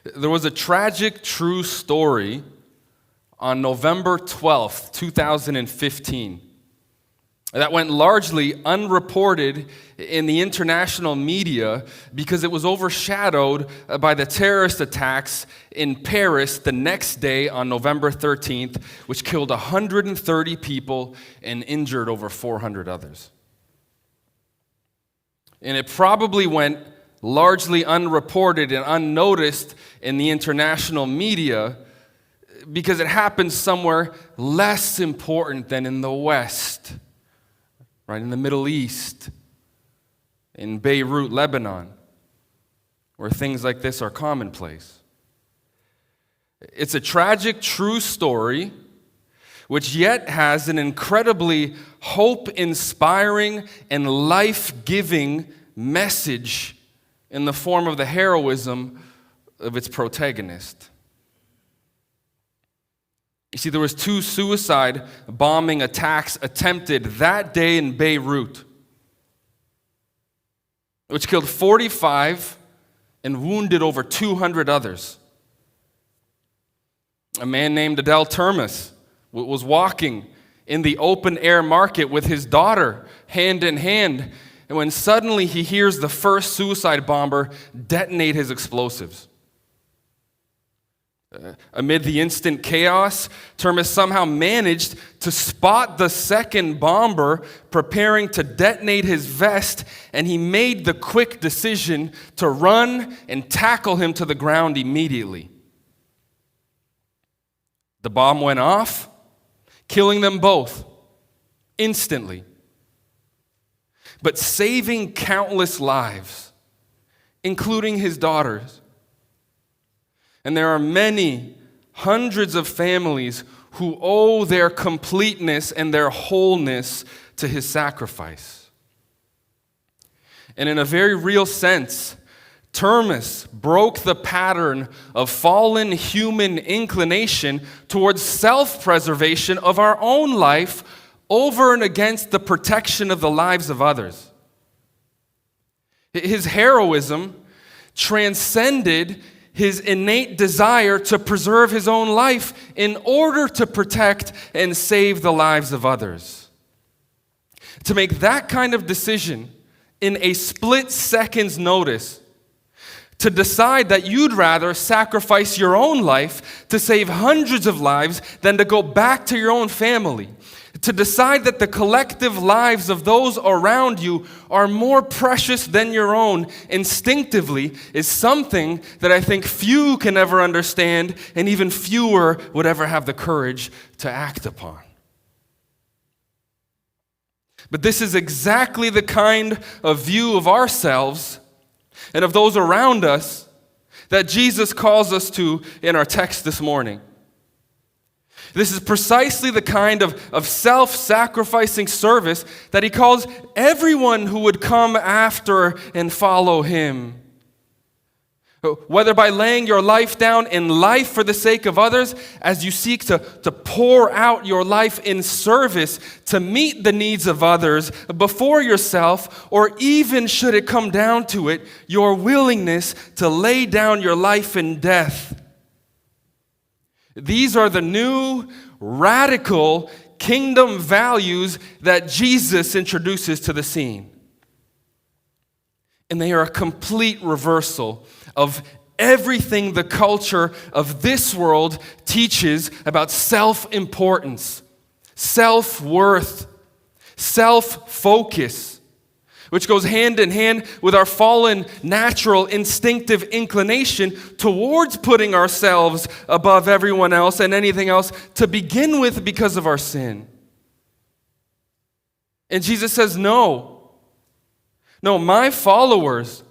There was a tragic true story on November 12th, 2015, that went largely unreported in the international media because it was overshadowed by the terrorist attacks in Paris the next day on November 13th, which killed 130 people and injured over 400 others. And it probably went largely unreported and unnoticed in the international media because it happened somewhere less important than in the West, right, in the Middle East, in Beirut, Lebanon, where things like this are commonplace. It's a tragic, true story, which yet has an incredibly hope-inspiring and life-giving message in the form of the heroism of its protagonist. You see, there was 2 suicide bombing attacks attempted that day in Beirut, which killed 45 and wounded over 200 others. A man named Adel Termos was walking in the open-air market with his daughter, hand in hand, and when suddenly he hears the first suicide bomber detonate his explosives. Amid the instant chaos, Termos somehow managed to spot the second bomber preparing to detonate his vest, and he made the quick decision to run and tackle him to the ground immediately. The bomb went off, killing them both instantly, but saving countless lives, including his daughters. And there are many, hundreds of families who owe their completeness and their wholeness to his sacrifice. And in a very real sense, Termos broke the pattern of fallen human inclination towards self-preservation of our own life over and against the protection of the lives of others. His heroism transcended his innate desire to preserve his own life in order to protect and save the lives of others. To make that kind of decision in a split second's notice, to decide that you'd rather sacrifice your own life to save hundreds of lives than to go back to your own family, to decide that the collective lives of those around you are more precious than your own instinctively is something that I think few can ever understand, and even fewer would ever have the courage to act upon. But this is exactly the kind of view of ourselves and of those around us that Jesus calls us to in our text this morning. This is precisely the kind of self-sacrificing service that he calls everyone who would come after and follow him. Whether by laying your life down in life for the sake of others, as you seek to pour out your life in service to meet the needs of others before yourself, or even, should it come down to it, your willingness to lay down your life in death. These are the new, radical kingdom values that Jesus introduces to the scene. And they are a complete reversal of everything the culture of this world teaches about self-importance, self-worth, self-focus, which goes hand in hand with our fallen, natural, instinctive inclination towards putting ourselves above everyone else and anything else to begin with because of our sin. And Jesus says, no, my followers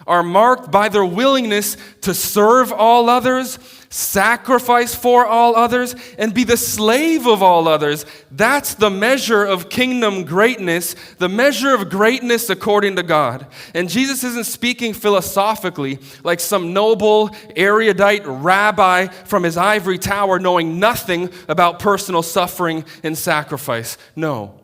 are marked by their willingness to serve all others, sacrifice for all others, and be the slave of all others. That's the measure of kingdom greatness, the measure of greatness according to God. And Jesus isn't speaking philosophically like some noble, erudite rabbi from his ivory tower knowing nothing about personal suffering and sacrifice. No.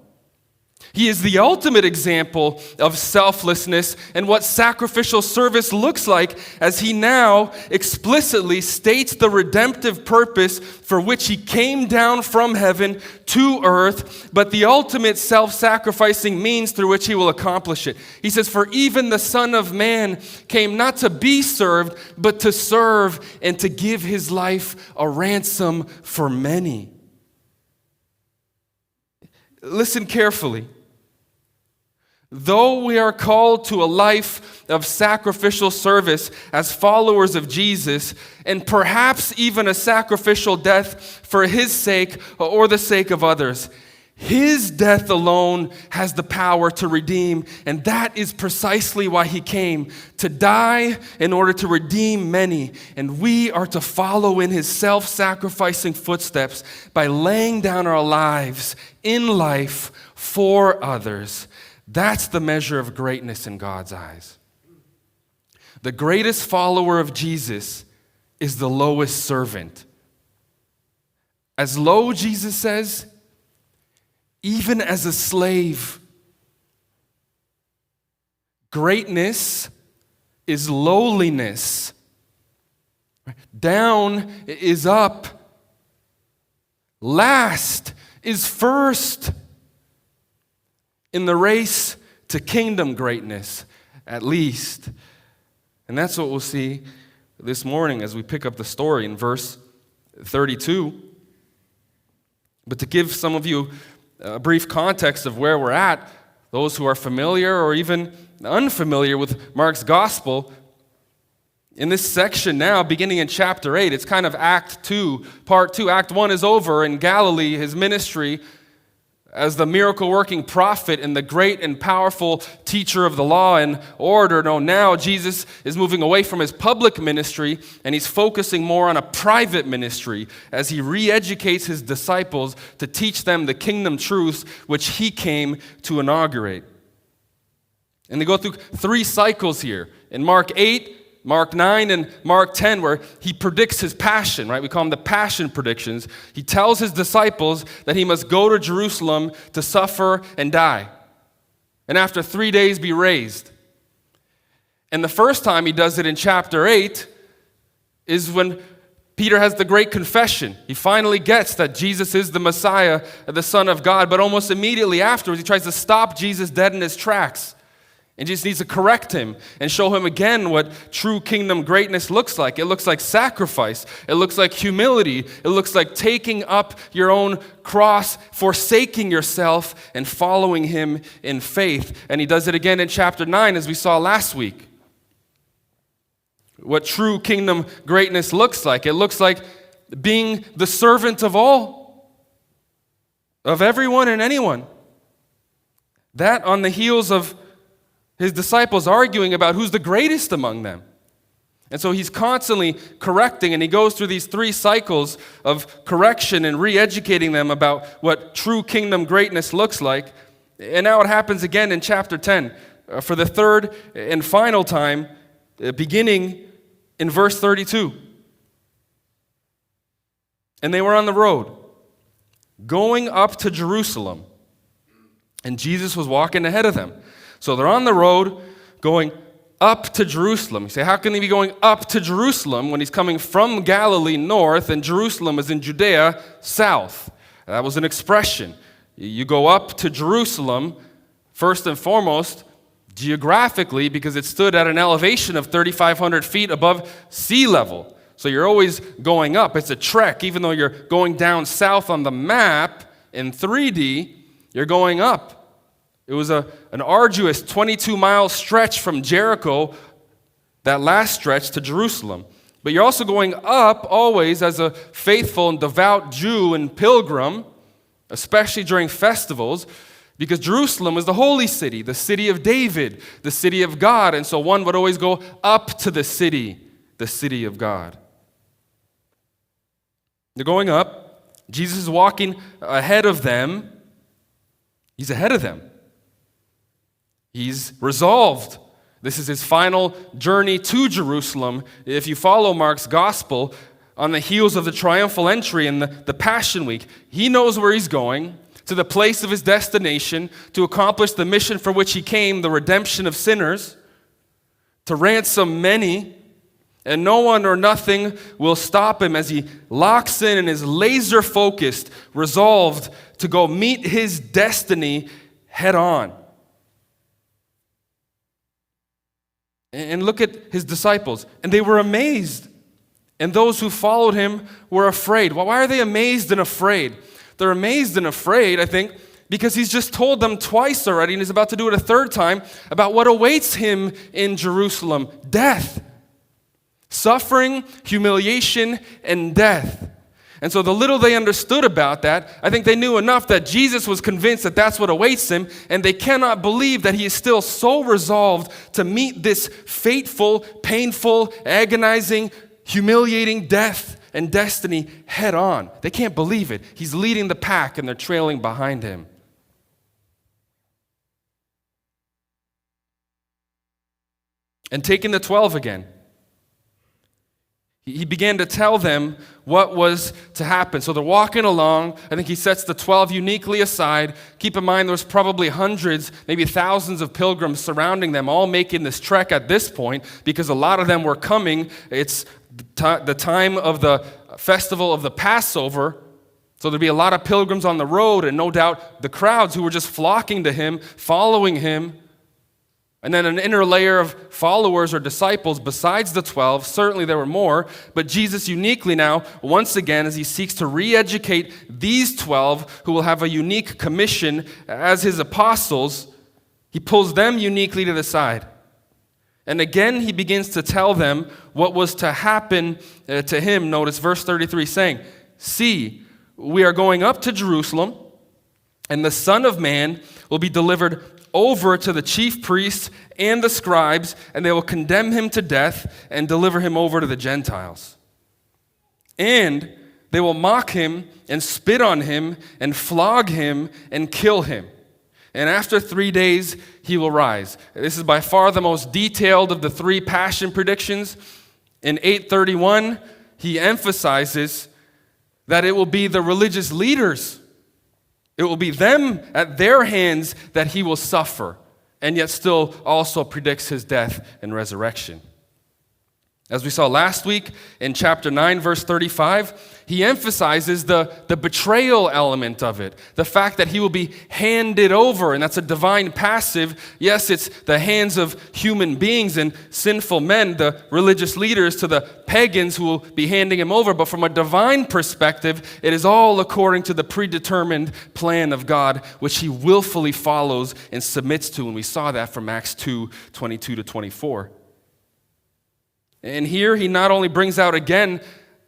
He is the ultimate example of selflessness and what sacrificial service looks like, as he now explicitly states the redemptive purpose for which he came down from heaven to earth, but the ultimate self-sacrificing means through which he will accomplish it. He says, "For even the Son of Man came not to be served, but to serve and to give his life a ransom for many." Listen carefully. Though we are called to a life of sacrificial service as followers of Jesus, and perhaps even a sacrificial death for his sake or the sake of others, his death alone has the power to redeem, and that is precisely why he came, to die in order to redeem many. And we are to follow in his self-sacrificing footsteps by laying down our lives in life for others. That's the measure of greatness in God's eyes. The greatest follower of Jesus is the lowest servant. As low, Jesus says, even as a slave. Greatness is lowliness. Down is up. Last is first. In the race to kingdom greatness, at least. And that's what we'll see this morning as we pick up the story in verse 32. But to give some of you a brief context of where we're at, those who are familiar or even unfamiliar with Mark's gospel, in this section now, beginning in chapter 8, it's kind of Act 2, part 2. Act 1 is over in Galilee, his ministry as the miracle-working prophet and the great and powerful teacher of the law and order. No, now Jesus is moving away from his public ministry, and he's focusing more on a private ministry as he re-educates his disciples to teach them the kingdom truths which he came to inaugurate. And they go through 3 cycles here. In Mark 8, Mark 9 and Mark 10, where he predicts his passion, right? We call them the passion predictions. He tells his disciples that he must go to Jerusalem to suffer and die, and after 3 days be raised. And the first time he does it in chapter 8 is when Peter has the great confession. He finally gets that Jesus is the Messiah, the Son of God, but almost immediately afterwards, he tries to stop Jesus dead in his tracks. And Jesus needs to correct him and show him again what true kingdom greatness looks like. It looks like sacrifice. It looks like humility. It looks like taking up your own cross, forsaking yourself, and following him in faith. And he does it again in chapter 9, as we saw last week. What true kingdom greatness looks like. It looks like being the servant of all, of everyone and anyone. That on the heels of his disciples arguing about who's the greatest among them. And so he's constantly correcting, and he goes through these 3 cycles of correction and re-educating them about what true kingdom greatness looks like. And now it happens again in chapter 10 for the third and final time, beginning in verse 32. And they were on the road, going up to Jerusalem, and Jesus was walking ahead of them. So they're on the road going up to Jerusalem. You say, how can he be going up to Jerusalem when he's coming from Galilee north and Jerusalem is in Judea south? That was an expression. You go up to Jerusalem, first and foremost, geographically, because it stood at an elevation of 3,500 feet above sea level. So you're always going up. It's a trek. Even though you're going down south on the map in 3D, you're going up. It was an arduous 22-mile stretch from Jericho, that last stretch, to Jerusalem. But you're also going up always as a faithful and devout Jew and pilgrim, especially during festivals, because Jerusalem was the holy city, the city of David, the city of God. And so one would always go up to the city of God. They're going up. Jesus is walking ahead of them. He's ahead of them. He's resolved. This is his final journey to Jerusalem. If you follow Mark's gospel, on the heels of the triumphal entry in the Passion Week, he knows where he's going. to the place of his destination to accomplish the mission for which he came, the redemption of sinners, to ransom many, and no one or nothing will stop him as he locks in and is laser focused, resolved to go meet his destiny head on. And look at his disciples, and they were amazed, and those who followed him were afraid. Well, why are they amazed and afraid? They're amazed and afraid, I think, because he's just told them twice already, and he's about to do it a third time, about what awaits him in Jerusalem: death. Suffering, humiliation, and death. And so the little they understood about that, I think they knew enough that Jesus was convinced that that's what awaits him, and they cannot believe that he is still so resolved to meet this fateful, painful, agonizing, humiliating death and destiny head on. They can't believe it. He's leading the pack, and they're trailing behind him. And taking the 12 again, he began to tell them what was to happen. So they're walking along. I think he sets the 12 uniquely aside. Keep in mind, there was probably hundreds, maybe thousands of pilgrims surrounding them, all making this trek at this point, because a lot of them were coming. It's the time of the festival of the Passover. So there'd be a lot of pilgrims on the road, and no doubt the crowds who were just flocking to him, following him. And then an inner layer of followers or disciples besides the 12. Certainly there were more, but Jesus uniquely now, once again, as he seeks to re-educate these 12 who will have a unique commission as his apostles, he pulls them uniquely to the side. And again, he begins to tell them what was to happen to him. Notice verse 33 saying, "See, we are going up to Jerusalem, and the Son of Man will be delivered over to the chief priests and the scribes, and they will condemn him to death and deliver him over to the Gentiles. And they will mock him and spit on him and flog him and kill him. And after 3 days, he will rise." This is by far the most detailed of the three passion predictions. In 8:31, he emphasizes that it will be the religious leaders. It will be them at their hands that he will suffer, and yet still also predicts his death and resurrection. As we saw last week in chapter 9, verse 35, he emphasizes the betrayal element of it, the fact that he will be handed over, and that's a divine passive. Yes, it's the hands of human beings and sinful men, the religious leaders, to the pagans who will be handing him over, but from a divine perspective, it is all according to the predetermined plan of God, which he willfully follows and submits to, and we saw that from Acts 2:22 to 24. And here he not only brings out again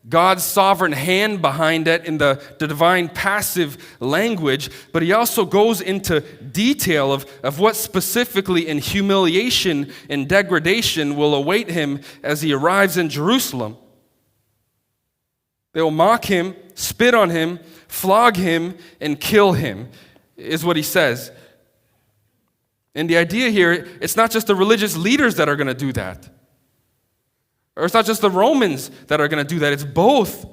God's sovereign hand behind it in the divine passive language, but he also goes into detail of what specifically in humiliation and degradation will await him as he arrives in Jerusalem. They will mock him, spit on him, flog him, and kill him, is what he says. And the idea here, it's not just the religious leaders that are going to do that. Or it's not just the Romans that are going to do that. It's both.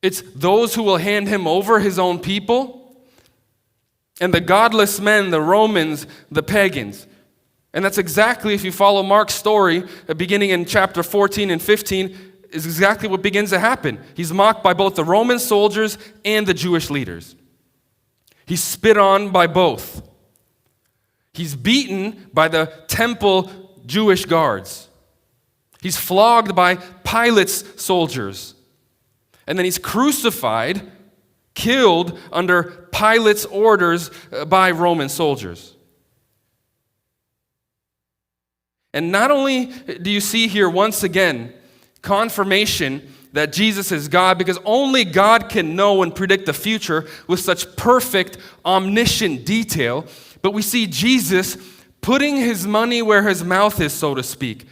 It's those who will hand him over, his own people, and the godless men, the Romans, the pagans. And that's exactly, if you follow Mark's story, beginning in chapter 14 and 15, is exactly what begins to happen. He's mocked by both the Roman soldiers and the Jewish leaders. He's spit on by both. He's beaten by the temple Jewish guards. He's flogged by Pilate's soldiers. And then he's crucified, killed under Pilate's orders by Roman soldiers. And not only do you see here once again confirmation that Jesus is God, because only God can know and predict the future with such perfect, omniscient detail, but we see Jesus putting his money where his mouth is, so to speak.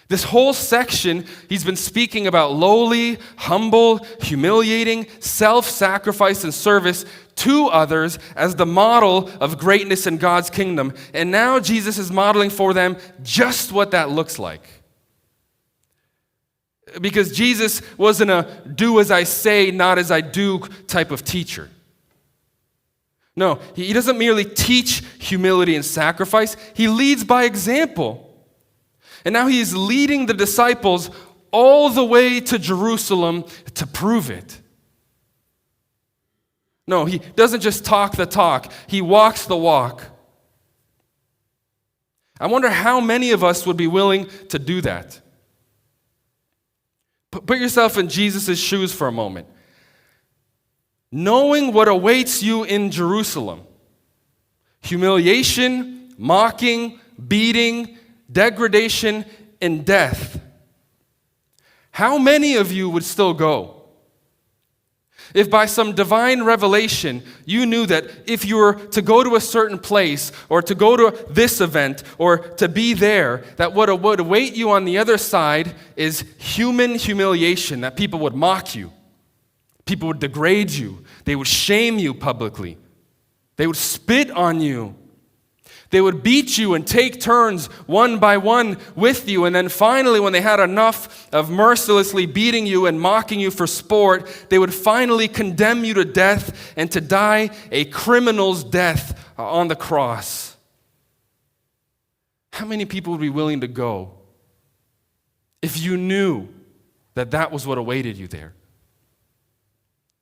This whole section, he's been speaking about lowly, humble, humiliating, self-sacrifice and service to others as the model of greatness in God's kingdom. And now Jesus is modeling for them just what that looks like. Because Jesus wasn't a do as I say, not as I do type of teacher. No, he doesn't merely teach humility and sacrifice. He leads by example. And now he is leading the disciples all the way to Jerusalem to prove it. No, he doesn't just talk the talk. He walks the walk. I wonder how many of us would be willing to do that. Put yourself in Jesus' shoes for a moment. Knowing what awaits you in Jerusalem, humiliation, mocking, beating, degradation, and death, how many of you would still go? If by some divine revelation you knew that if you were to go to a certain place or to go to this event or to be there, that what would await you on the other side is human humiliation, that people would mock you, people would degrade you, they would shame you publicly, they would spit on you, they would beat you and take turns one by one with you. And then finally, when they had enough of mercilessly beating you and mocking you for sport, they would finally condemn you to death and to die a criminal's death on the cross. How many people would be willing to go if you knew that that was what awaited you there?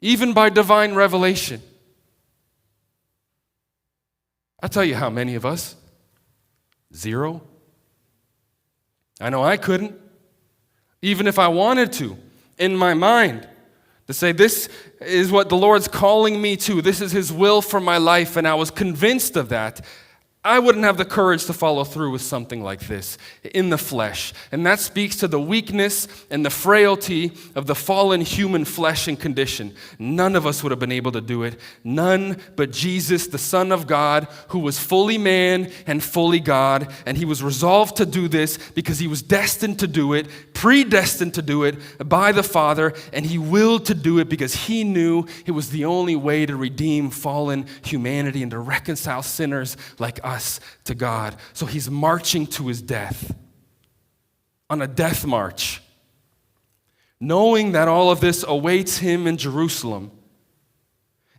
Even by divine revelation. I'll tell you how many of us. 0. I know I couldn't. Even if I wanted to, in my mind, to say this is what the Lord's calling me to. This is His will for my life, and I was convinced of that. I wouldn't have the courage to follow through with something like this in the flesh. And that speaks to the weakness and the frailty of the fallen human flesh and condition. None of us would have been able to do it. None but Jesus, the Son of God, who was fully man and fully God. And He was resolved to do this because He was destined to do it, predestined to do it by the Father. And He willed to do it because He knew it was the only way to redeem fallen humanity and to reconcile sinners like us to God. So He's marching to His death on a death march, knowing that all of this awaits Him in Jerusalem,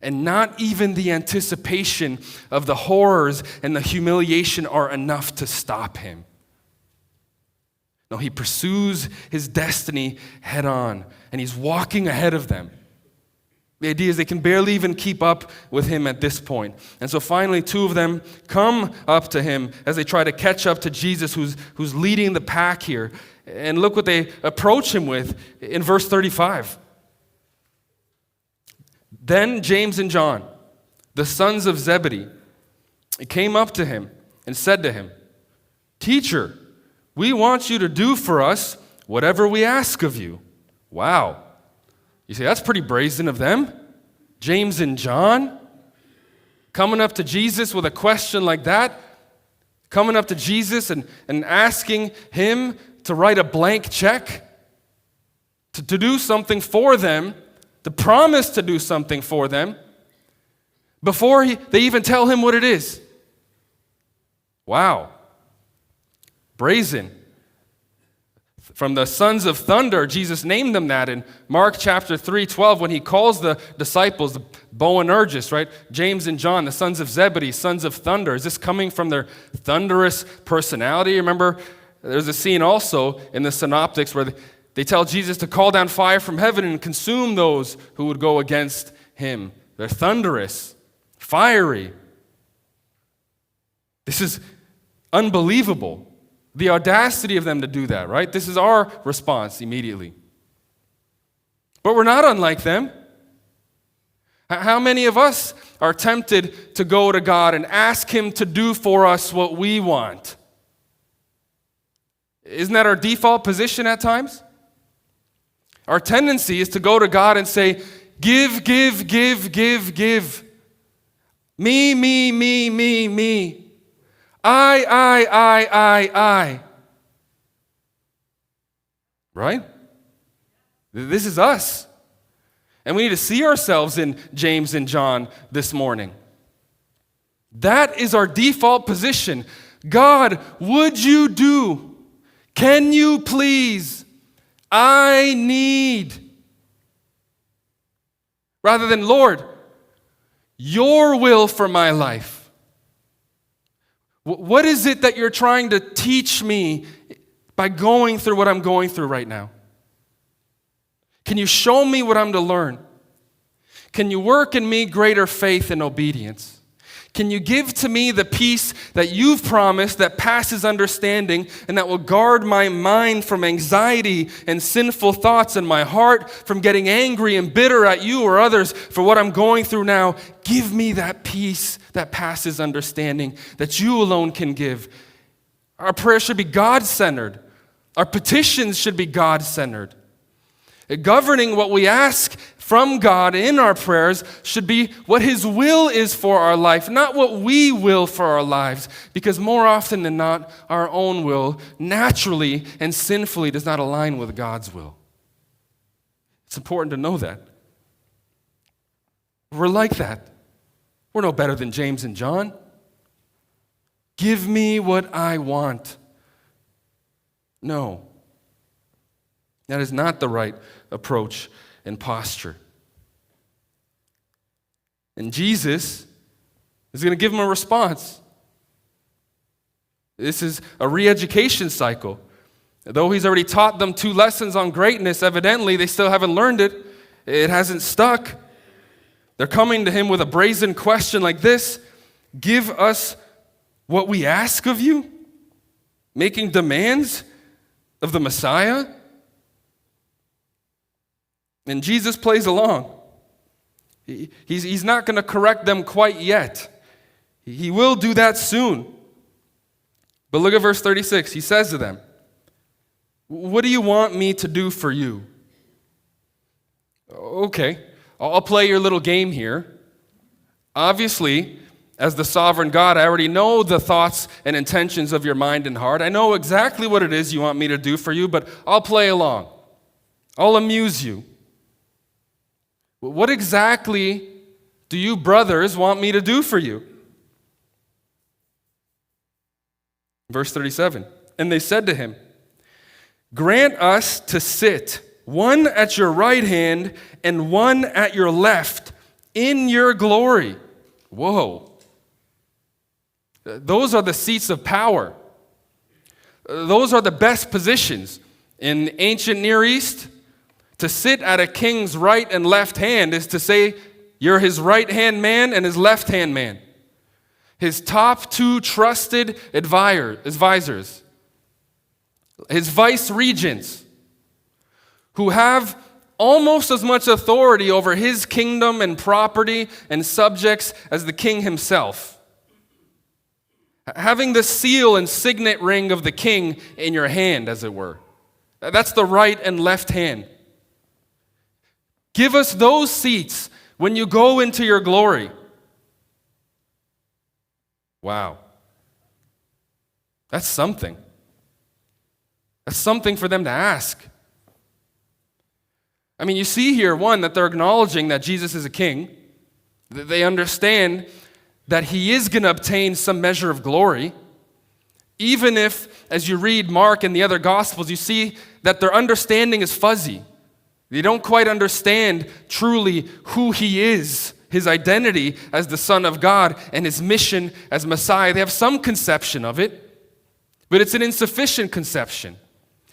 and not even the anticipation of the horrors and the humiliation are enough to stop Him. No, He pursues His destiny head on, and He's walking ahead of them. The idea is they can barely even keep up with Him at this point. And so finally, 2 of them come up to Him as they try to catch up to Jesus, who's leading the pack here. And look what they approach Him with in verse 35. Then James and John, the sons of Zebedee, came up to Him and said to Him, "Teacher, we want you to do for us whatever we ask of you." Wow. You say, that's pretty brazen of them. James and John coming up to Jesus with a question like that, coming up to Jesus and asking Him to write a blank check, to do something for them, to promise to do something for them, before they even tell Him what it is. Wow. Brazen. From the sons of thunder, Jesus named them that in Mark chapter 3:12 when He calls the disciples, the Boanerges, right? James and John, the sons of Zebedee, sons of thunder. Is this coming from their thunderous personality? Remember, there's a scene also in the Synoptics where they tell Jesus to call down fire from heaven and consume those who would go against Him. They're thunderous, fiery. This is unbelievable. The audacity of them to do that, right? This is our response immediately. But we're not unlike them. How many of us are tempted to go to God and ask Him to do for us what we want? Isn't that our default position at times? Our tendency is to go to God and say, give, give, give, give, give. Me, me, me, me, me. I. Right? This is us. And we need to see ourselves in James and John this morning. That is our default position. God, would you do? Can you please? I need. Rather than, Lord, your will for my life. What is it that you're trying to teach me by going through what I'm going through right now? Can you show me what I'm to learn? Can you work in me greater faith and obedience? Can you give to me the peace that you've promised that passes understanding and that will guard my mind from anxiety and sinful thoughts and my heart from getting angry and bitter at you or others for what I'm going through now? Give me that peace that passes understanding that you alone can give. Our prayer should be God-centered. Our petitions should be God-centered. Governing what we ask from God in our prayers should be what His will is for our life, not what we will for our lives, because more often than not, our own will naturally and sinfully does not align with God's will. It's important to know that. We're like that. We're no better than James and John. Give me what I want. No. That is not the right approach and posture. And Jesus is going to give them a response. This is a re-education cycle. Though He's already taught them 2 lessons on greatness, evidently they still haven't learned it. It hasn't stuck. They're coming to Him with a brazen question like this: give us what we ask of you? Making demands of the Messiah? And Jesus plays along. He's not going to correct them quite yet. He will do that soon. But look at verse 36. He says to them, "What do you want me to do for you?" Okay, I'll play your little game here. Obviously, as the sovereign God, I already know the thoughts and intentions of your mind and heart. I know exactly what it is you want me to do for you, but I'll play along. I'll amuse you. What exactly do you brothers want me to do for you? Verse 37, and they said to Him, "Grant us to sit, one at your right hand and one at your left, in your glory." Whoa. Those are the seats of power. Those are the best positions. In ancient Near East, to sit at a king's right and left hand is to say you're his right-hand man and his left-hand man. His top 2 trusted advisors, his vice-regents, who have almost as much authority over his kingdom and property and subjects as the king himself. Having the seal and signet ring of the king in your hand, as it were. That's the right and left hand. Give us those seats when you go into your glory. Wow. That's something. That's something for them to ask. I mean, you see here, one, that they're acknowledging that Jesus is a king. They understand that He is going to obtain some measure of glory. Even if, as you read Mark and the other Gospels, you see that their understanding is fuzzy. They don't quite understand truly who He is, His identity as the Son of God, and His mission as Messiah. They have some conception of it, but it's an insufficient conception.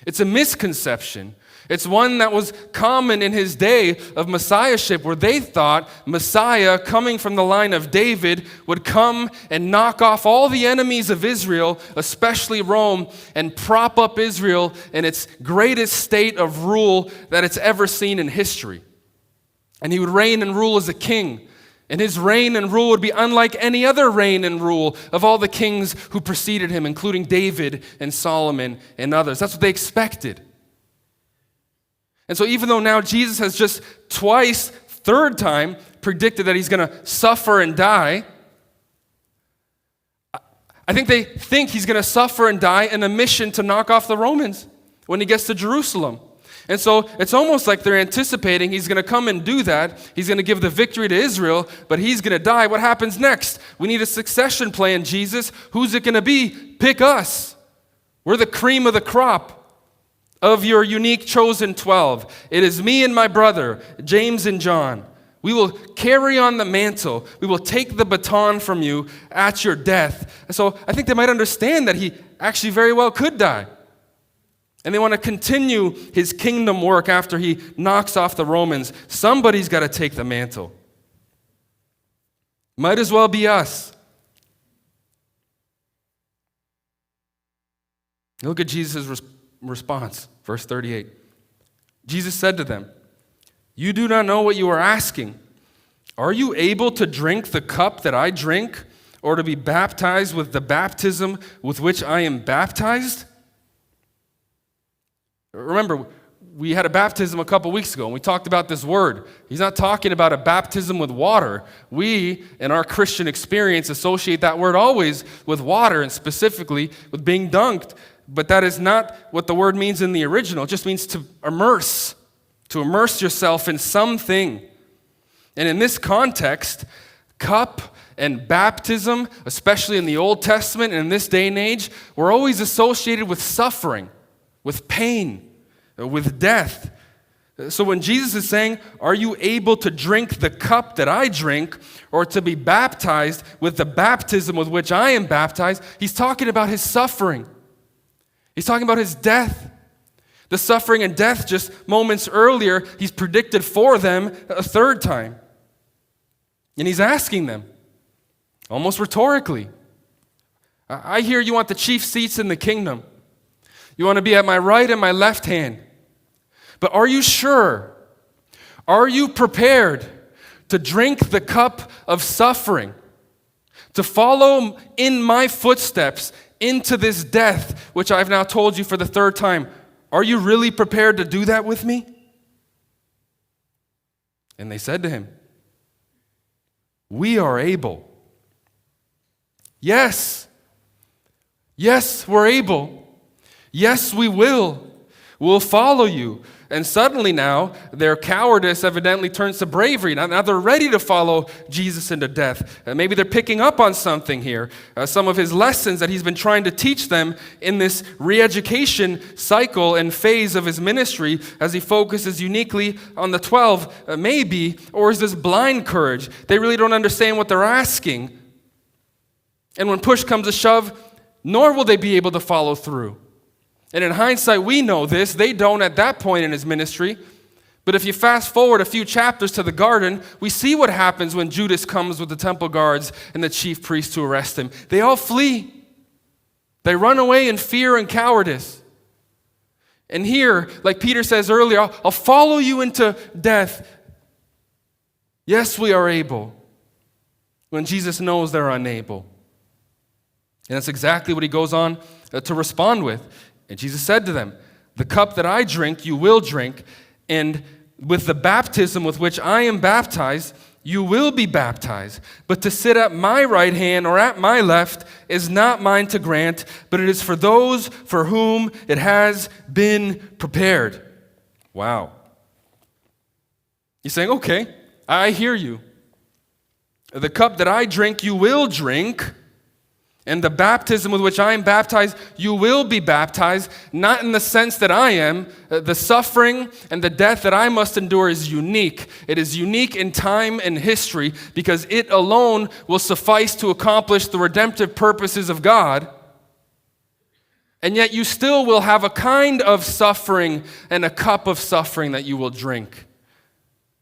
It's a misconception. It's one that was common in His day of messiahship, where they thought Messiah, coming from the line of David, would come and knock off all the enemies of Israel, especially Rome, and prop up Israel in its greatest state of rule that it's ever seen in history. And He would reign and rule as a king. And His reign and rule would be unlike any other reign and rule of all the kings who preceded Him, including David and Solomon and others. That's what they expected. And so even though now Jesus has just twice, third time, predicted that He's going to suffer and die, I think they think He's going to suffer and die in a mission to knock off the Romans when He gets to Jerusalem. And so it's almost like they're anticipating He's going to come and do that. He's going to give the victory to Israel, but He's going to die. What happens next? We need a succession plan, Jesus. Who's it going to be? Pick us. We're the cream of the crop of your unique chosen 12. It is me and my brother, James and John. We will carry on the mantle. We will take the baton from you at your death. And so I think they might understand that he actually very well could die. And they want to continue his kingdom work after he knocks off the Romans. Somebody's got to take the mantle. Might as well be us. Look at Jesus' response, verse 38. Jesus said to them, "You do not know what you are asking. Are you able to drink the cup that I drink, or to be baptized with the baptism with which I am baptized?" Remember, we had a baptism a couple weeks ago, and we talked about this word. He's not talking about a baptism with water. We, in our Christian experience, associate that word always with water, and specifically with being dunked. But that is not what the word means in the original. It just means to immerse yourself in something. And in this context, cup and baptism, especially in the Old Testament and in this day and age, were always associated with suffering, with pain, with death. So when Jesus is saying, "Are you able to drink the cup that I drink, or to be baptized with the baptism with which I am baptized," he's talking about his suffering. He's talking about his death. The suffering and death just moments earlier, he's predicted for them a third time. And he's asking them, almost rhetorically, I hear you want the chief seats in the kingdom. You want to be at my right and my left hand. But are you sure? Are you prepared to drink the cup of suffering? To follow in my footsteps into this death, which I've now told you for the third time? Are you really prepared to do that with me? And they said to him, "We are able." Yes. Yes, we're able. Yes, we will. We'll follow you. And suddenly now, their cowardice evidently turns to bravery. Now they're ready to follow Jesus into death. Maybe they're picking up on something here. Some of his lessons that he's been trying to teach them in this re-education cycle and phase of his ministry as he focuses uniquely on the 12, maybe. Or is this blind courage? They really don't understand what they're asking. And when push comes to shove, nor will they be able to follow through. And in hindsight, we know this. They don't at that point in his ministry. But if you fast forward a few chapters to the garden, we see what happens when Judas comes with the temple guards and the chief priests to arrest him. They all flee. They run away in fear and cowardice. And here, like Peter says earlier, I'll follow you into death. Yes, we are able. When Jesus knows they're unable. And that's exactly what he goes on to respond with. And Jesus said to them, "The cup that I drink, you will drink, and with the baptism with which I am baptized, you will be baptized. But to sit at my right hand or at my left is not mine to grant, but it is for those for whom it has been prepared." Wow. He's saying, okay, I hear you. The cup that I drink, you will drink. And the baptism with which I am baptized, you will be baptized, not in the sense that I am. The suffering and the death that I must endure is unique. It is unique in time and history because it alone will suffice to accomplish the redemptive purposes of God. And yet you still will have a kind of suffering and a cup of suffering that you will drink,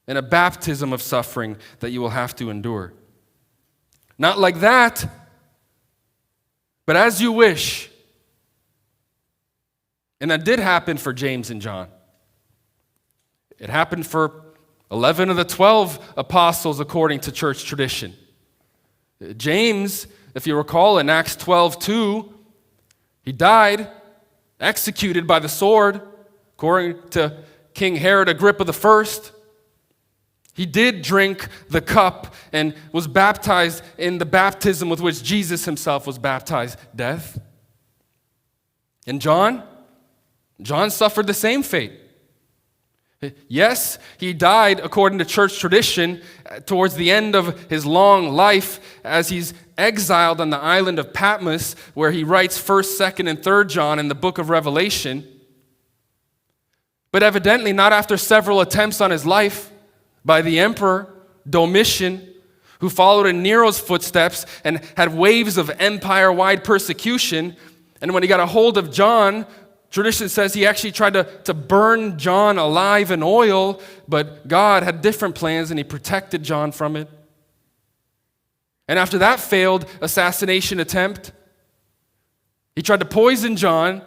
and a baptism of suffering that you will have to endure. Not like that, but as you wish. And that did happen for James and John. It happened for 11 of the 12 apostles according to church tradition. James, if you recall in Acts 12:2, he died, executed by the sword, according to King Herod Agrippa I. He did drink the cup and was baptized in the baptism with which Jesus himself was baptized, death. And John suffered the same fate. Yes, he died according to church tradition towards the end of his long life as he's exiled on the island of Patmos, where he writes 1st, 2nd, and 3rd John in the book of Revelation. But evidently not after several attempts on his life by the emperor Domitian, who followed in Nero's footsteps and had waves of empire-wide persecution. And when he got a hold of John, tradition says he actually tried to burn John alive in oil, but God had different plans and he protected John from it. And after that failed assassination attempt, he tried to poison John,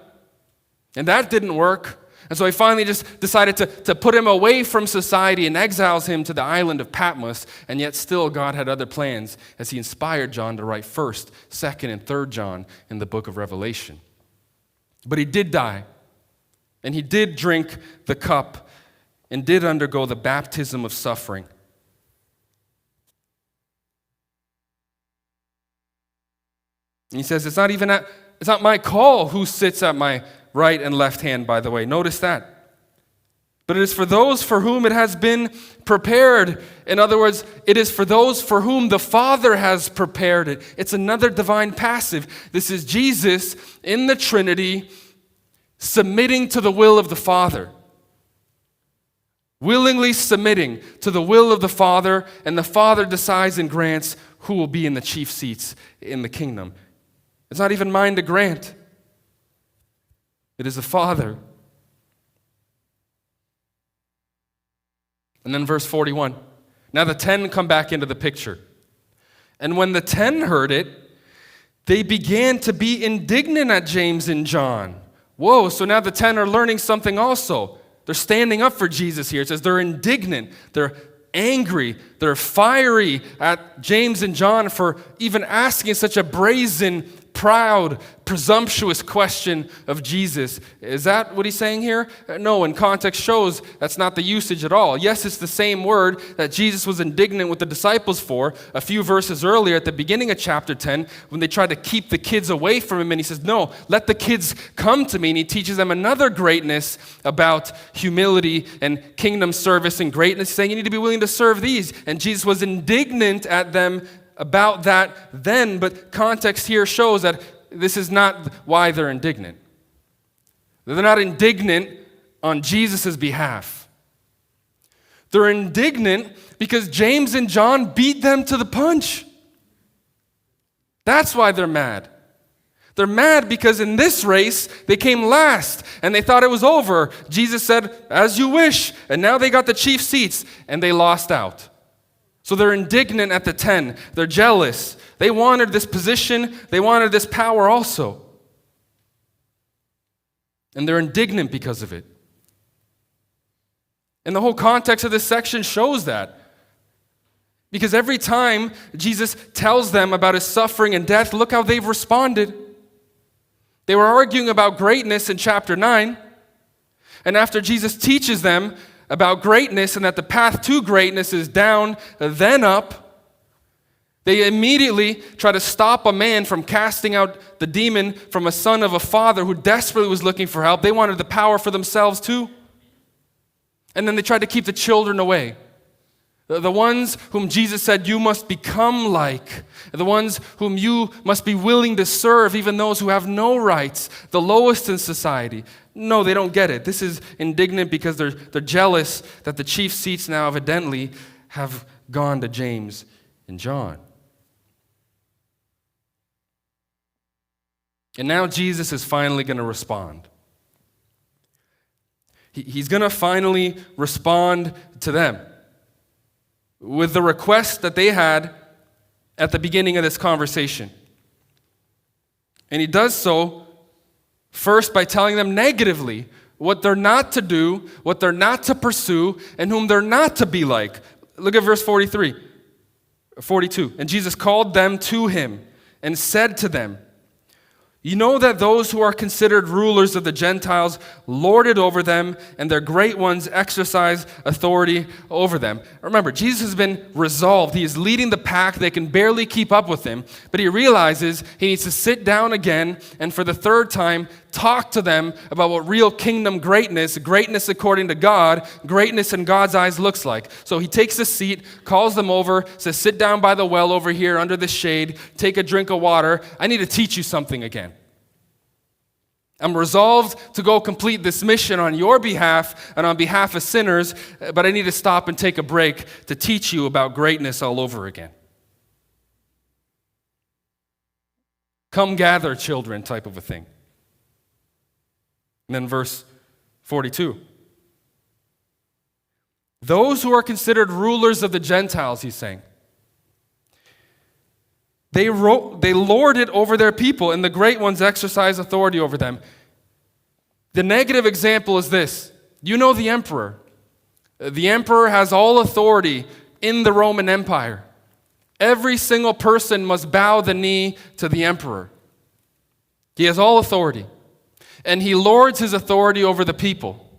and that didn't work. And so he finally just decided to put him away from society and exiles him to the island of Patmos. And yet still God had other plans as he inspired John to write 1st, 2nd, and 3rd John in the book of Revelation. But he did die, and he did drink the cup, and did undergo the baptism of suffering. And he says, it's not my call who sits at my right and left hand, by the way. Notice that. But it is for those for whom it has been prepared. In other words, it is for those for whom the Father has prepared it. It's another divine passive. This is Jesus in the Trinity submitting to the will of the Father. Willingly submitting to the will of the Father, and the Father decides and grants who will be in the chief seats in the kingdom. It's not even mine to grant. It is the Father. And then verse 41. Now the 10 come back into the picture. And when the 10 heard it, they began to be indignant at James and John. Whoa, so now the 10 are learning something also. They're standing up for Jesus here. It says they're indignant. They're angry. They're fiery at James and John for even asking such a brazen, proud, presumptuous question of Jesus. Is that what he's saying here? No, and context shows that's not the usage at all. Yes, it's the same word that Jesus was indignant with the disciples for a few verses earlier at the beginning of chapter 10 when they tried to keep the kids away from him, and he says, no, let the kids come to me, and he teaches them another greatness about humility and kingdom service and greatness, saying you need to be willing to serve these. And Jesus was indignant at them about that then, but context here shows that this is not why they're indignant. They're not indignant on Jesus' behalf. They're indignant because James and John beat them to the punch. That's why they're mad. They're mad because in this race, they came last, and they thought it was over. Jesus said, as you wish, and now they got the chief seats, and they lost out. So they're indignant at the 10. They're jealous. They wanted this position. They wanted this power also. And they're indignant because of it. And the whole context of this section shows that. Because every time Jesus tells them about his suffering and death, look how they've responded. They were arguing about greatness in chapter 9. And after Jesus teaches them about greatness and that the path to greatness is down, then up, they immediately try to stop a man from casting out the demon from a son of a father who desperately was looking for help. They wanted the power for themselves too. And then they tried to keep the children away. The ones whom Jesus said you must become like, the ones whom you must be willing to serve, even those who have no rights, the lowest in society. No, they don't get it. This is indignant because they're jealous that the chief seats now evidently have gone to James and John. And now Jesus is finally going to respond. He's going to finally respond to them with the request that they had at the beginning of this conversation. And he does so first by telling them negatively what they're not to do, what they're not to pursue, and whom they're not to be like. Look at verse 42. And Jesus called them to him and said to them, you know that those who are considered rulers of the Gentiles lord it over them, and their great ones exercise authority over them. Remember, Jesus has been resolved. He is leading the pack. They can barely keep up with him. But he realizes he needs to sit down again and for the third time talk to them about what real kingdom greatness according to God, greatness in God's eyes looks like. So he takes a seat, calls them over, says, sit down by the well over here under the shade, take a drink of water. I need to teach you something again. I'm resolved to go complete this mission on your behalf and on behalf of sinners, but I need to stop and take a break to teach you about greatness all over again. Come gather, children, type of a thing. And then verse 42. Those who are considered rulers of the Gentiles, he's saying, they lord it over their people, and the great ones exercise authority over them. The negative example is this. You know the emperor. The emperor has all authority in the Roman Empire. Every single person must bow the knee to the emperor. He has all authority. And he lords his authority over the people.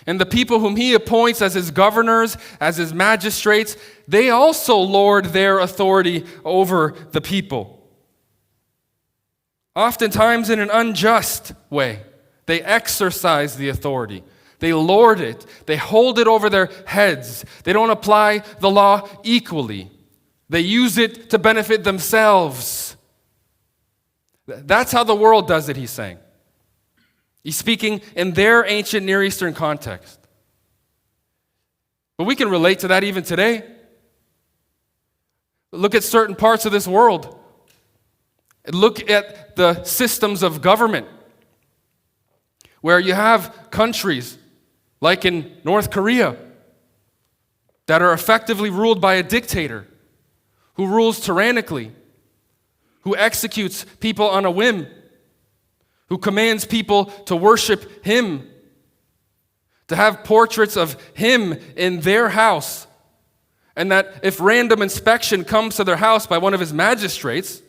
And the people whom he appoints as his governors, as his magistrates, they also lord their authority over the people. Oftentimes in an unjust way. They exercise the authority. They lord it. They hold it over their heads. They don't apply the law equally. They use it to benefit themselves. That's how the world does it, he's saying. He's speaking in their ancient Near Eastern context. But we can relate to that even today. Look at certain parts of this world. Look at the systems of government, where you have countries like in North Korea that are effectively ruled by a dictator who rules tyrannically, who executes people on a whim, who commands people to worship him, to have portraits of him in their house, and that if random inspection comes to their house by one of his magistrates,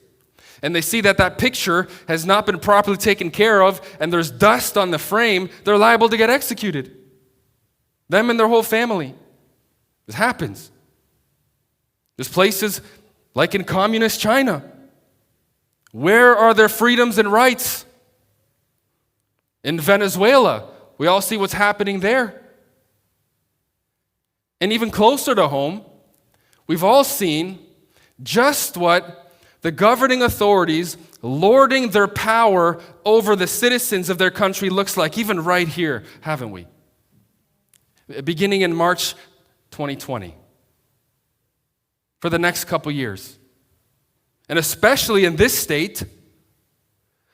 and they see that that picture has not been properly taken care of, and there's dust on the frame, they're liable to get executed. Them and their whole family. This happens. There's places like in communist China. Where are their freedoms and rights? In Venezuela, we all see what's happening there. And even closer to home, we've all seen just what the governing authorities lording their power over the citizens of their country looks like, even right here, haven't we? Beginning in March 2020. For the next couple years. And especially in this state,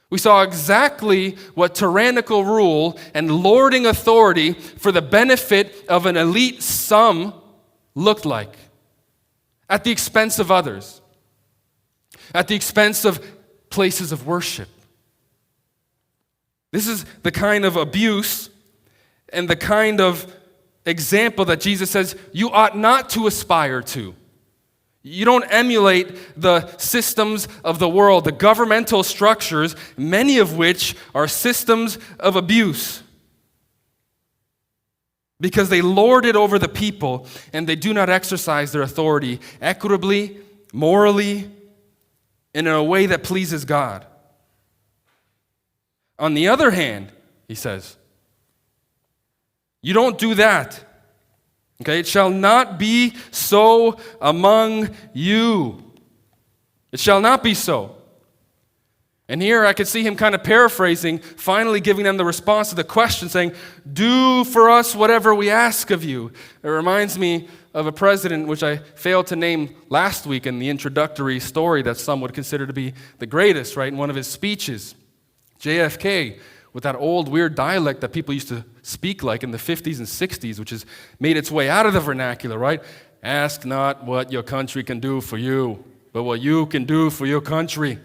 we saw exactly what tyrannical rule and lording authority for the benefit of an elite some looked like. At the expense of others. At the expense of places of worship. This is the kind of abuse and the kind of example that Jesus says you ought not to aspire to. You don't emulate the systems of the world, the governmental structures, many of which are systems of abuse. Because they lord it over the people and they do not exercise their authority equitably, morally, and in a way that pleases God. On the other hand, he says, you don't do that. Okay, it shall not be so among you. It shall not be so. And here I could see him kind of paraphrasing, finally giving them the response to the question, saying, do for us whatever we ask of you. It reminds me of a president which I failed to name last week in the introductory story that some would consider to be the greatest, right? In one of his speeches, JFK, with that old weird dialect that people used to speak like in the 50s and 60s, which has made its way out of the vernacular, right? Ask not what your country can do for you, but what you can do for your country.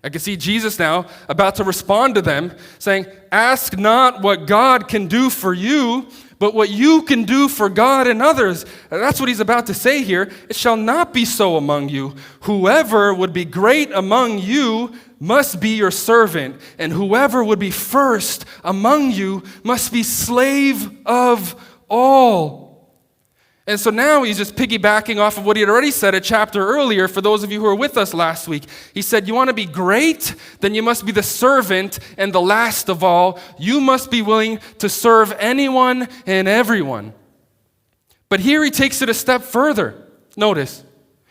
I can see Jesus now about to respond to them, saying, ask not what God can do for you, but what you can do for God and others. And that's what he's about to say here. It shall not be so among you. Whoever would be great among you must be your servant, and whoever would be first among you must be slave of all. And so now he's just piggybacking off of what he had already said a chapter earlier for those of you who were with us last week. He said, you want to be great? Then you must be the servant and the last of all. You must be willing to serve anyone and everyone. But here he takes it a step further. Notice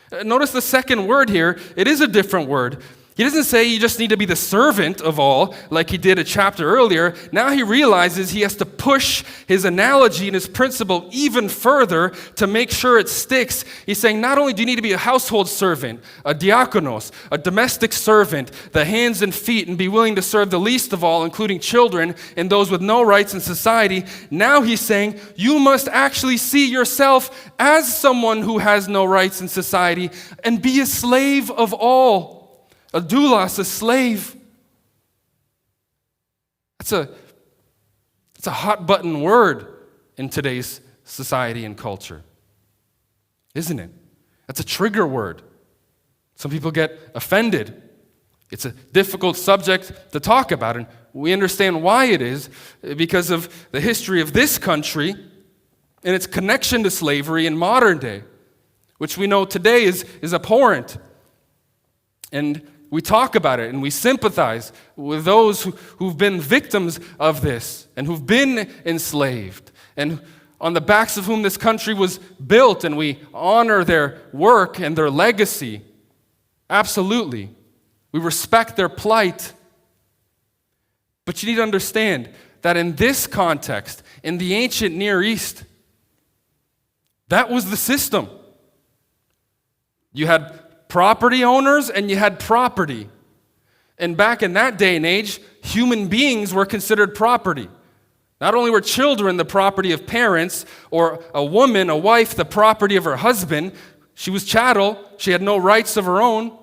the second word here. It is a different word. He doesn't say you just need to be the servant of all, like he did a chapter earlier. Now he realizes he has to push his analogy and his principle even further to make sure it sticks. He's saying not only do you need to be a household servant, a diakonos, a domestic servant, the hands and feet, and be willing to serve the least of all, including children and those with no rights in society. Now he's saying you must actually see yourself as someone who has no rights in society and be a slave of all. A doulos, a slave. It's a hot button word in today's society and culture, isn't it? That's a trigger word. Some people get offended. It's a difficult subject to talk about, and we understand why it is, because of the history of this country and its connection to slavery in modern day, which we know today is abhorrent. And we talk about it and we sympathize with those who've been victims of this and who've been enslaved and on the backs of whom this country was built, and we honor their work and their legacy. Absolutely. We respect their plight. But you need to understand that in this context, in the ancient Near East, that was the system. You had property owners and you had property. And back in that day and age, human beings were considered property. Not only were children the property of parents, or a woman, a wife, the property of her husband. She was chattel. She had no rights of her own.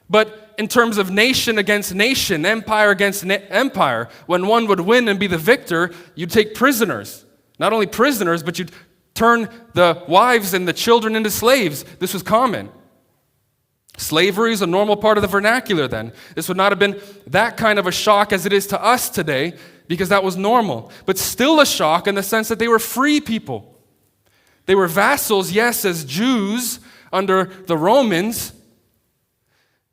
But in terms of nation against nation, empire against empire, when one would win and be the victor, you'd take prisoners. Not only prisoners, but you'd turn the wives and the children into slaves. This was common. Slavery is a normal part of the vernacular then. This would not have been that kind of a shock as it is to us today, because that was normal. But still a shock in the sense that they were free people. They were vassals, yes, as Jews under the Romans,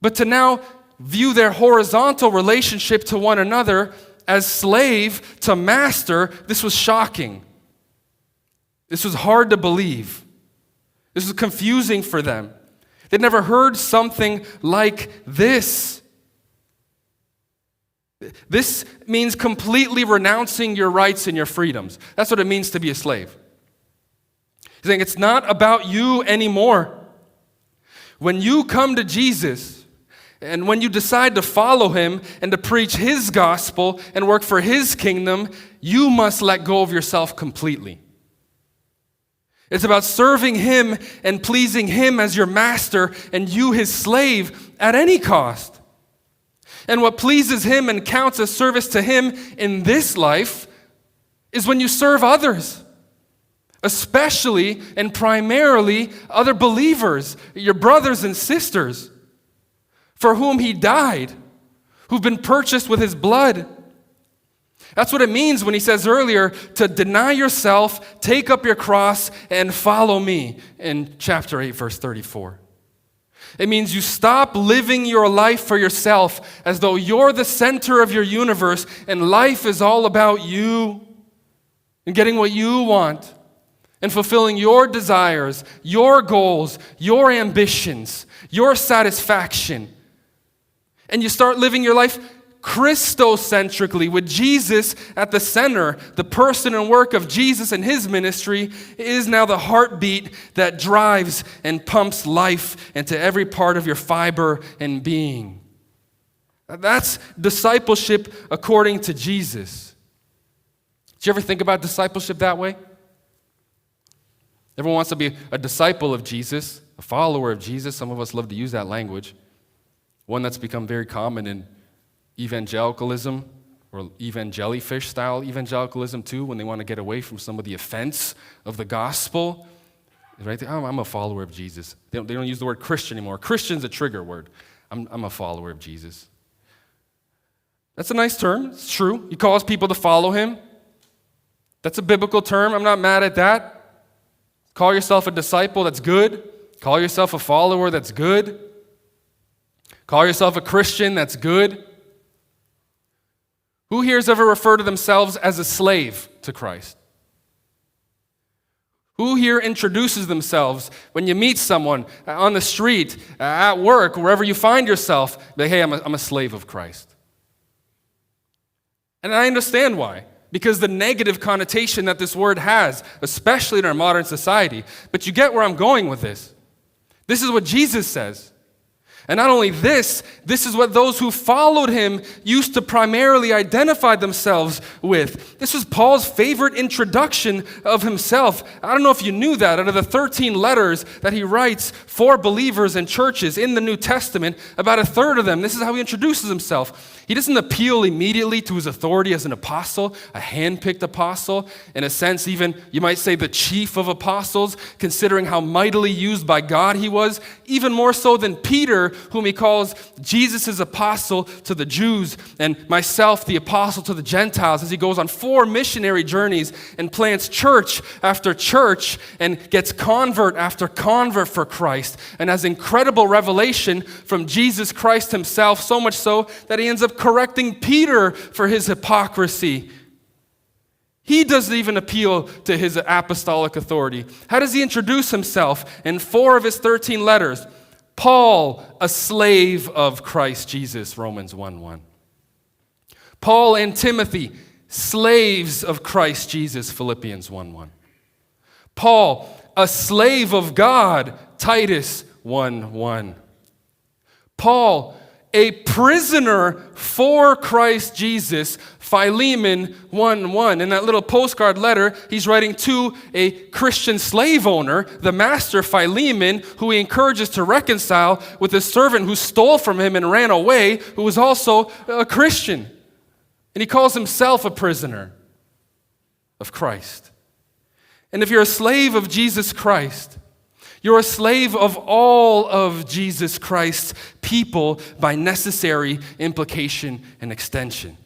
but to now view their horizontal relationship to one another as slave to master, this was shocking. This was hard to believe. This was confusing for them. They'd never heard something like this. This means completely renouncing your rights and your freedoms. That's what it means to be a slave. He's saying it's not about you anymore. When you come to Jesus, and when you decide to follow him and to preach his gospel and work for his kingdom, you must let go of yourself completely. It's about serving him and pleasing him as your master and you his slave at any cost. And what pleases him and counts as service to him in this life is when you serve others, especially and primarily other believers, your brothers and sisters, for whom he died, who've been purchased with his blood. That's what it means when he says earlier to deny yourself, take up your cross, and follow me in chapter 8, verse 34. It means you stop living your life for yourself as though you're the center of your universe and life is all about you and getting what you want and fulfilling your desires, your goals, your ambitions, your satisfaction. And you start living your life Christocentrically, with Jesus at the center. The person and work of Jesus and his ministry is now the heartbeat that drives and pumps life into every part of your fiber and being. That's discipleship according to Jesus. Did you ever think about discipleship that way? Everyone wants to be a disciple of Jesus, a follower of Jesus. Some of us love to use that language. One that's become very common in evangelicalism, or evangelifish style evangelicalism too, when they want to get away from some of the offense of the gospel. Right? I'm a follower of Jesus. They don't use the word Christian anymore. Christian's a trigger word. I'm a follower of Jesus. That's a nice term. It's true. He calls people to follow him. That's a biblical term. I'm not mad at that. Call yourself a disciple. That's good. Call yourself a follower. That's good. Call yourself a Christian. That's good. Who here has ever referred to themselves as a slave to Christ? Who here introduces themselves when you meet someone on the street, at work, wherever you find yourself, like, hey, I'm a slave of Christ? And I understand why. Because the negative connotation that this word has, especially in our modern society. But you get where I'm going with this. This is what Jesus says. And not only this is what those who followed him used to primarily identify themselves with. This was Paul's favorite introduction of himself. I don't know if you knew that. Out of the 13 letters that he writes for believers and churches in the New Testament, about a third of them, this is how he introduces himself. He doesn't appeal immediately to his authority as an apostle, a hand-picked apostle, in a sense even, you might say, the chief of apostles, considering how mightily used by God he was, even more so than Peter, whom he calls Jesus' apostle to the Jews, and myself, the apostle to the Gentiles, as he goes on 4 missionary journeys and plants church after church and gets convert after convert for Christ, and has incredible revelation from Jesus Christ himself, so much so that he ends up correcting Peter for his hypocrisy. He doesn't even appeal to his apostolic authority. How does he introduce himself in 4 of his 13 letters? Paul, a slave of Christ Jesus, Romans 1:1. Paul and Timothy, slaves of Christ Jesus, Philippians 1:1. Paul, a slave of God, Titus 1:1. Paul, a prisoner for Christ Jesus, Philemon 1:1. In that little postcard letter, he's writing to a Christian slave owner, the master Philemon, who he encourages to reconcile with a servant who stole from him and ran away, who was also a Christian. And he calls himself a prisoner of Christ. And if you're a slave of Jesus Christ, you're a slave of all of Jesus Christ's people by necessary implication and extension.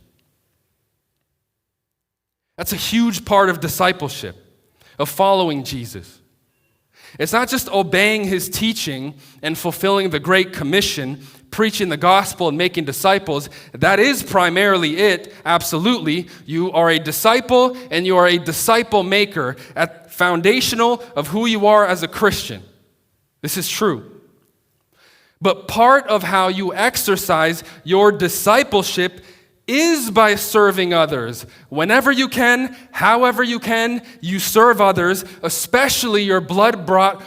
That's a huge part of discipleship, of following Jesus. It's not just obeying his teaching and fulfilling the Great Commission, preaching the gospel and making disciples. That is primarily it, absolutely. You are a disciple and you are a disciple maker at foundational of who you are as a Christian. This is true. But part of how you exercise your discipleship is by serving others. Whenever you can, however you can, you serve others, especially your blood-brought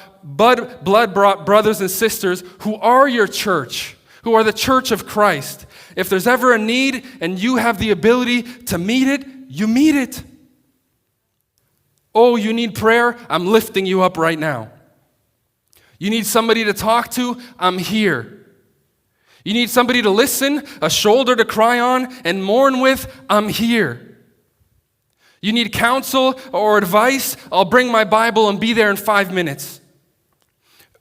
brothers and sisters who are your church, who are the church of Christ. If there's ever a need and you have the ability to meet it, you meet it. Oh, you need prayer? I'm lifting you up right now. You need somebody to talk to? I'm here. You need somebody to listen, a shoulder to cry on and mourn with? I'm here. You need counsel or advice? I'll bring my Bible and be there in 5 minutes.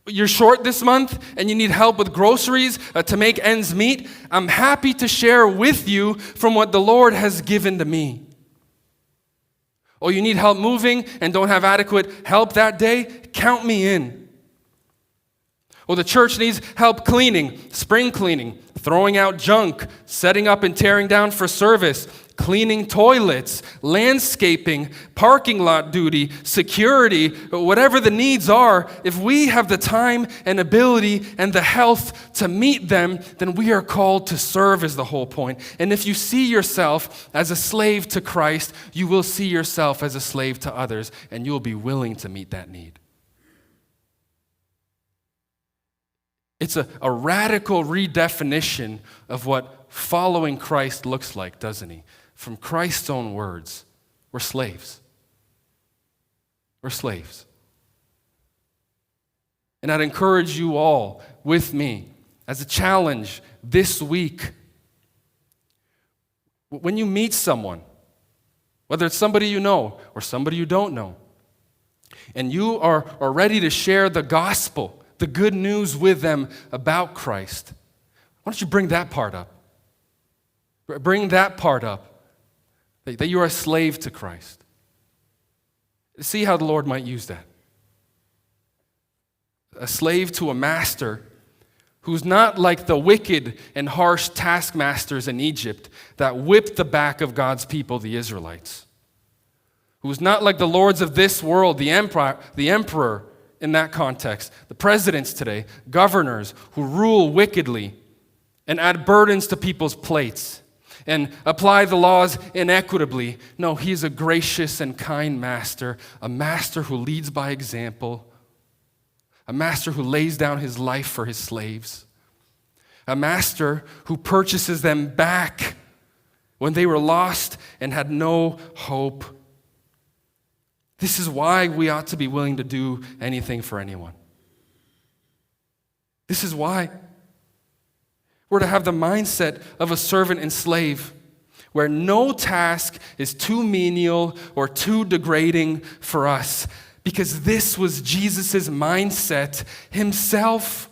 You're short this month and you need help with groceries to make ends meet? I'm happy to share with you from what the Lord has given to me. Oh, you need help moving and don't have adequate help that day? Count me in. Well, the church needs help cleaning, spring cleaning, throwing out junk, setting up and tearing down for service, cleaning toilets, landscaping, parking lot duty, security, whatever the needs are. If we have the time and ability and the health to meet them, then we are called to serve is the whole point. And if you see yourself as a slave to Christ, you will see yourself as a slave to others, and you will be willing to meet that need. It's a radical redefinition of what following Christ looks like, doesn't he? From Christ's own words, we're slaves. We're slaves. And I'd encourage you all with me as a challenge this week. When you meet someone, whether it's somebody you know or somebody you don't know, and you are ready to share the gospel, the good news with them about Christ, why don't you bring that part up? Bring that part up, that you are a slave to Christ. See how the Lord might use that. A slave to a master who's not like the wicked and harsh taskmasters in Egypt that whipped the back of God's people, the Israelites. who was not like the lords of this world, the emperor in that context, the presidents today, governors who rule wickedly and add burdens to people's plates and apply the laws inequitably. No, he's a gracious and kind master, a master who leads by example, a master who lays down his life for his slaves, a master who purchases them back when they were lost and had no hope. This is why we ought to be willing to do anything for anyone. This is why we're to have the mindset of a servant and slave, where no task is too menial or too degrading for us, because this was Jesus' mindset himself.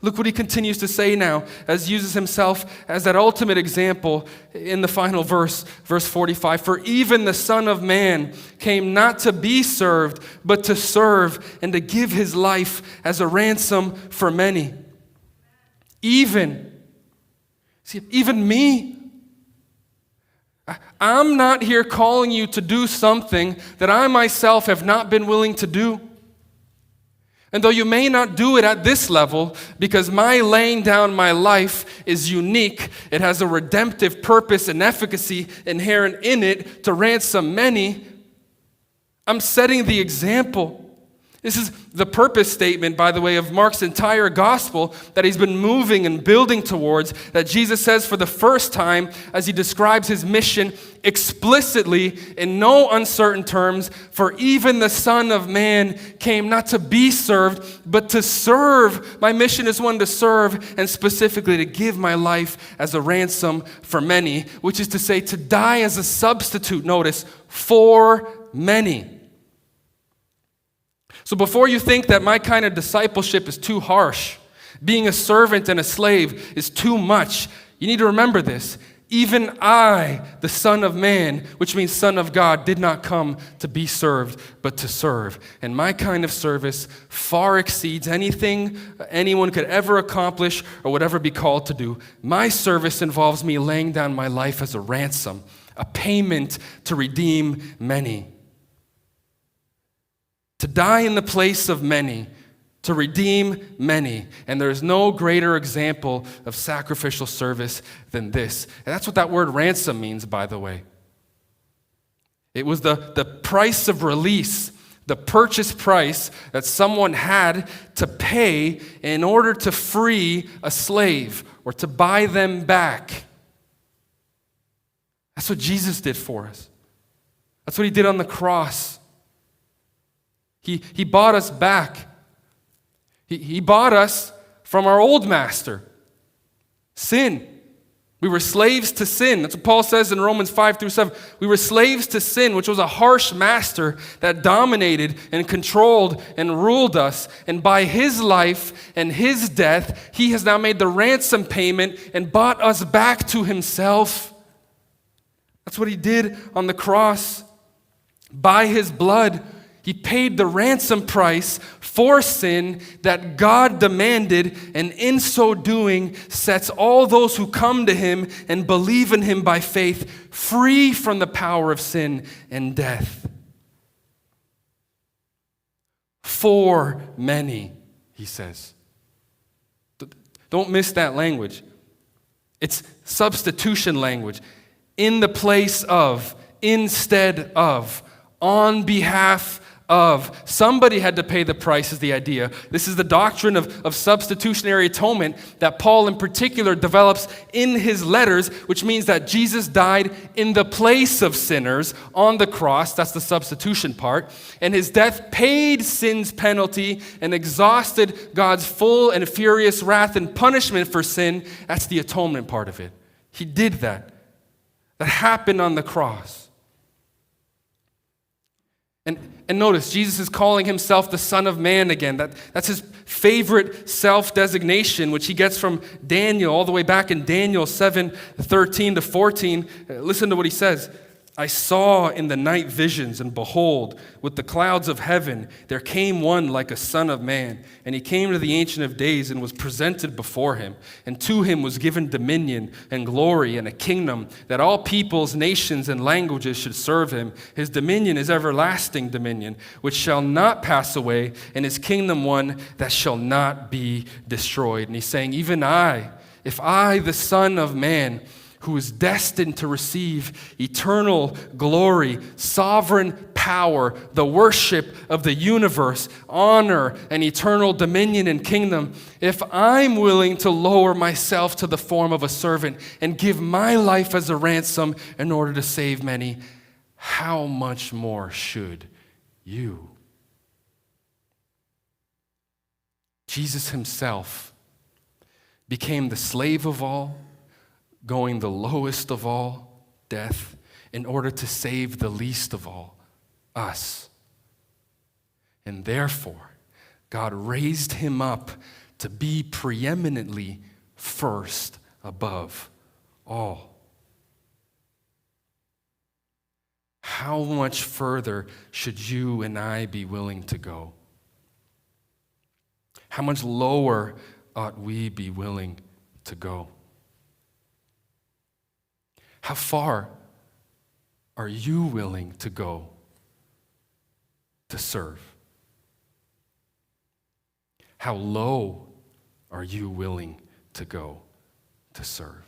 Look what he continues to say now, as he uses himself as that ultimate example in the final verse, verse 45. For even the Son of Man came not to be served, but to serve and to give his life as a ransom for many. Even me. I'm not here calling you to do something that I myself have not been willing to do. And though you may not do it at this level, because my laying down my life is unique, it has a redemptive purpose and efficacy inherent in it to ransom many, I'm setting the example. This is the purpose statement, by the way, of Mark's entire gospel that he's been moving and building towards, that Jesus says for the first time as he describes his mission explicitly in no uncertain terms, for even the Son of Man came not to be served, but to serve. My mission is one, to serve, and specifically to give my life as a ransom for many, which is to say to die as a substitute, notice, for many. So before you think that my kind of discipleship is too harsh, being a servant and a slave is too much, you need to remember this. Even I, the Son of Man, which means Son of God, did not come to be served, but to serve. And my kind of service far exceeds anything anyone could ever accomplish or would ever be called to do. My service involves me laying down my life as a ransom, a payment to redeem many. To die in the place of many, to redeem many. And there is no greater example of sacrificial service than this. And that's what that word ransom means, by the way. It was the price of release, the purchase price that someone had to pay in order to free a slave or to buy them back. That's what Jesus did for us. That's what he did on the cross. He bought us back. He bought us from our old master, sin. We were slaves to sin. That's what Paul says in Romans 5-7. We were slaves to sin, which was a harsh master that dominated and controlled and ruled us. And by his life and his death, he has now made the ransom payment and bought us back to himself. That's what he did on the cross. By his blood, he paid the ransom price for sin that God demanded, and in so doing sets all those who come to him and believe in him by faith free from the power of sin and death. For many, he says. Don't miss that language. It's substitution language. In the place of, instead of, on behalf of. Somebody had to pay the price is the idea. This is the doctrine of substitutionary atonement that Paul in particular develops in his letters, which means that Jesus died in the place of sinners on the cross. That's the substitution part. And his death paid sin's penalty and exhausted God's full and furious wrath and punishment for sin. That's the atonement part of it. He did that. That happened on the cross. And notice, Jesus is calling himself the Son of Man again. That's his favorite self-designation, which he gets from Daniel, all the way back in Daniel 7:13-14. Listen to what he says. I saw in the night visions, and behold, with the clouds of heaven, there came one like a son of man. And he came to the Ancient of Days and was presented before him. And to him was given dominion and glory and a kingdom, that all peoples, nations, and languages should serve him. His dominion is everlasting dominion, which shall not pass away, and his kingdom one that shall not be destroyed. And he's saying, even I, if I, the Son of Man, who is destined to receive eternal glory, sovereign power, the worship of the universe, honor, and eternal dominion and kingdom, if I'm willing to lower myself to the form of a servant and give my life as a ransom in order to save many, how much more should you? Jesus himself became the slave of all, going the lowest of all, death, in order to save the least of all, us. And therefore, God raised him up to be preeminently first above all. How much further should you and I be willing to go? How much lower ought we be willing to go? How far are you willing to go to serve? How low are you willing to go to serve?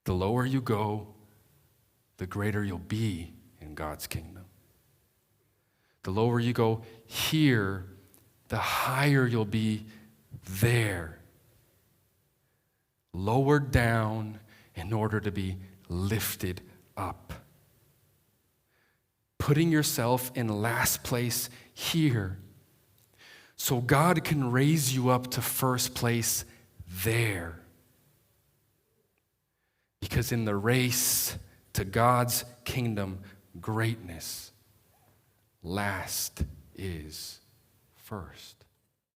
The lower you go, the greater you'll be in God's kingdom. The lower you go here, the higher you'll be there. Lowered down in order to be lifted up. Putting yourself in last place here so God can raise you up to first place there. Because in the race to God's kingdom greatness, last is first.